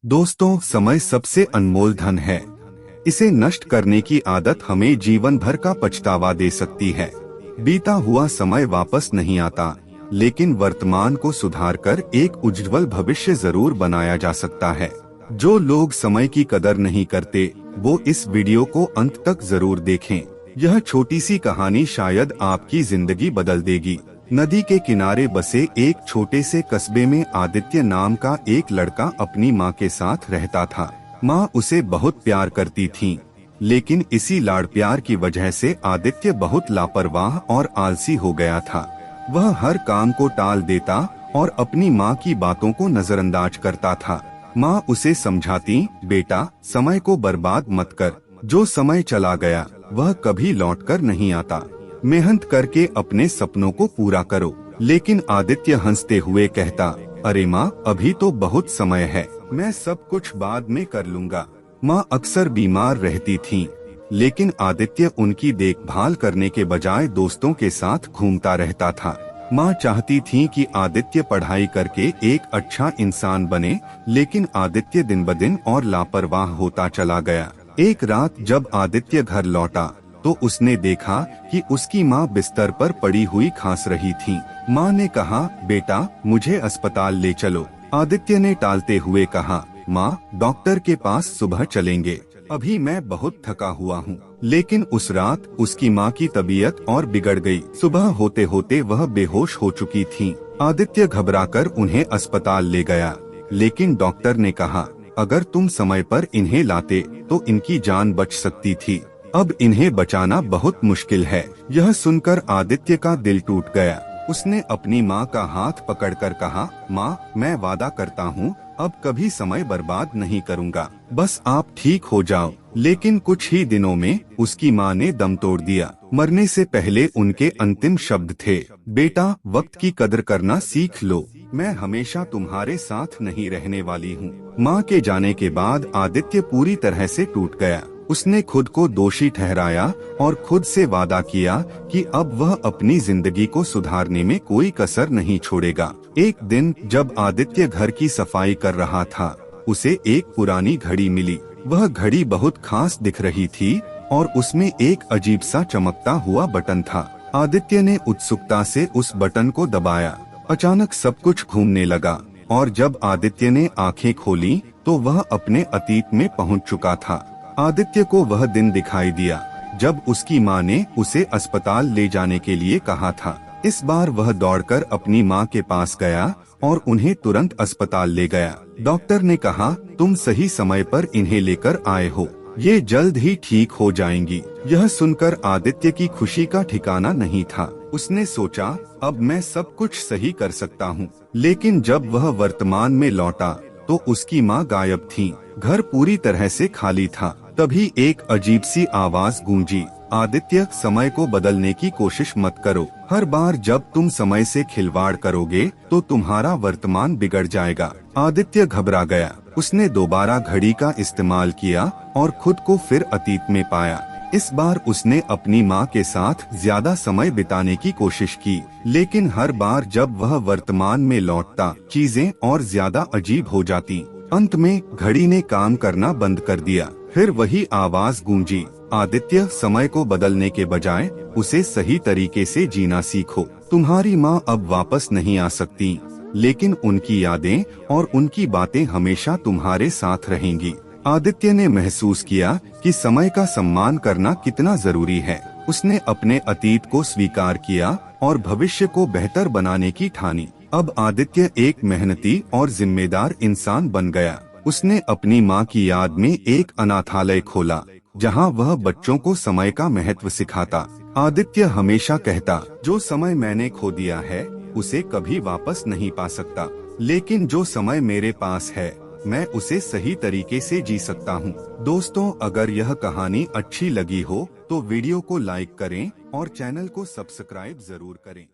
दोस्तों, समय सबसे अनमोल धन है। इसे नष्ट करने की आदत हमें जीवन भर का पछतावा दे सकती है। बीता हुआ समय वापस नहीं आता, लेकिन वर्तमान को सुधारकर एक उज्जवल भविष्य जरूर बनाया जा सकता है। जो लोग समय की कदर नहीं करते, वो इस वीडियो को अंत तक जरूर देखें। यह छोटी सी कहानी शायद आपकी जिंदगी बदल देगी। नदी के किनारे बसे एक छोटे से कस्बे में आदित्य नाम का एक लड़का अपनी माँ के साथ रहता था। माँ उसे बहुत प्यार करती थी, लेकिन इसी लाड़ प्यार की वजह से आदित्य बहुत लापरवाह और आलसी हो गया था। वह हर काम को टाल देता और अपनी माँ की बातों को नजरअंदाज करता था। माँ उसे समझाती, बेटा, समय को बर्बाद मत कर। जो समय चला गया वह कभी लौटकर नहीं आता। मेहनत करके अपने सपनों को पूरा करो। लेकिन आदित्य हंसते हुए कहता, अरे माँ, अभी तो बहुत समय है, मैं सब कुछ बाद में कर लूँगा। माँ अक्सर बीमार रहती थीं, लेकिन आदित्य उनकी देखभाल करने के बजाय दोस्तों के साथ घूमता रहता था। माँ चाहती थी कि आदित्य पढ़ाई करके एक अच्छा इंसान बने, लेकिन आदित्य दिन ब दिन और लापरवाह होता चला गया। एक रात जब आदित्य घर लौटा तो उसने देखा कि उसकी माँ बिस्तर पर पड़ी हुई खांस रही थी। माँ ने कहा, बेटा, मुझे अस्पताल ले चलो। आदित्य ने टालते हुए कहा, माँ, डॉक्टर के पास सुबह चलेंगे, अभी मैं बहुत थका हुआ हूँ। लेकिन उस रात उसकी माँ की तबीयत और बिगड़ गई। सुबह होते होते वह बेहोश हो चुकी थी। आदित्य घबराकर उन्हें अस्पताल ले गया, लेकिन डॉक्टर ने कहा, अगर तुम समय पर इन्हें लाते तो इनकी जान बच सकती थी। अब इन्हें बचाना बहुत मुश्किल है। यह सुनकर आदित्य का दिल टूट गया। उसने अपनी माँ का हाथ पकड़कर कहा, माँ, मैं वादा करता हूँ अब कभी समय बर्बाद नहीं करूँगा, बस आप ठीक हो जाओ। लेकिन कुछ ही दिनों में उसकी माँ ने दम तोड़ दिया। मरने से पहले उनके अंतिम शब्द थे, बेटा, वक्त की कदर करना सीख लो, मैं हमेशा तुम्हारे साथ नहीं रहने वाली हूँ। माँ के जाने के बाद आदित्य पूरी तरह से टूट गया। उसने खुद को दोषी ठहराया और खुद से वादा किया कि अब वह अपनी जिंदगी को सुधारने में कोई कसर नहीं छोड़ेगा। एक दिन जब आदित्य घर की सफाई कर रहा था, उसे एक पुरानी घड़ी मिली। वह घड़ी बहुत खास दिख रही थी और उसमें एक अजीब सा चमकता हुआ बटन था। आदित्य ने उत्सुकता से उस बटन को दबाया। अचानक सब कुछ घूमने लगा और जब आदित्य ने आंखें खोली तो वह अपने अतीत में पहुंच चुका था। आदित्य को वह दिन दिखाई दिया जब उसकी माँ ने उसे अस्पताल ले जाने के लिए कहा था। इस बार वह दौड़कर अपनी माँ के पास गया और उन्हें तुरंत अस्पताल ले गया। डॉक्टर ने कहा, तुम सही समय पर इन्हें लेकर आए हो, ये जल्द ही ठीक हो जाएंगी। यह सुनकर आदित्य की खुशी का ठिकाना नहीं था। उसने सोचा, अब मैं सब कुछ सही कर सकता हूँ। लेकिन जब वह वर्तमान में लौटा तो उसकी माँ गायब थी। घर पूरी तरह से खाली था। तभी एक अजीब सी आवाज गूंजी, आदित्य, समय को बदलने की कोशिश मत करो। हर बार जब तुम समय से खिलवाड़ करोगे तो तुम्हारा वर्तमान बिगड़ जाएगा। आदित्य घबरा गया। उसने दोबारा घड़ी का इस्तेमाल किया और खुद को फिर अतीत में पाया। इस बार उसने अपनी माँ के साथ ज्यादा समय बिताने की कोशिश की, लेकिन हर बार जब वह वर्तमान में लौटता, चीजें और ज्यादा अजीब हो जाती। अंत में घड़ी ने काम करना बंद कर दिया। फिर वही आवाज गूंजी, आदित्य, समय को बदलने के बजाय उसे सही तरीके से जीना सीखो। तुम्हारी माँ अब वापस नहीं आ सकती, लेकिन उनकी यादें और उनकी बातें हमेशा तुम्हारे साथ रहेंगी। आदित्य ने महसूस किया कि समय का सम्मान करना कितना जरूरी है। उसने अपने अतीत को स्वीकार किया और भविष्य को बेहतर बनाने की ठानी। अब आदित्य एक मेहनती और जिम्मेदार इंसान बन गया। उसने अपनी माँ की याद में एक अनाथालय खोला, जहाँ वह बच्चों को समय का महत्व सिखाता। आदित्य हमेशा कहता, जो समय मैंने खो दिया है उसे कभी वापस नहीं पा सकता, लेकिन जो समय मेरे पास है मैं उसे सही तरीके से जी सकता हूँ। दोस्तों, अगर यह कहानी अच्छी लगी हो तो वीडियो को लाइक करें और चैनल को सब्सक्राइब जरूर करें।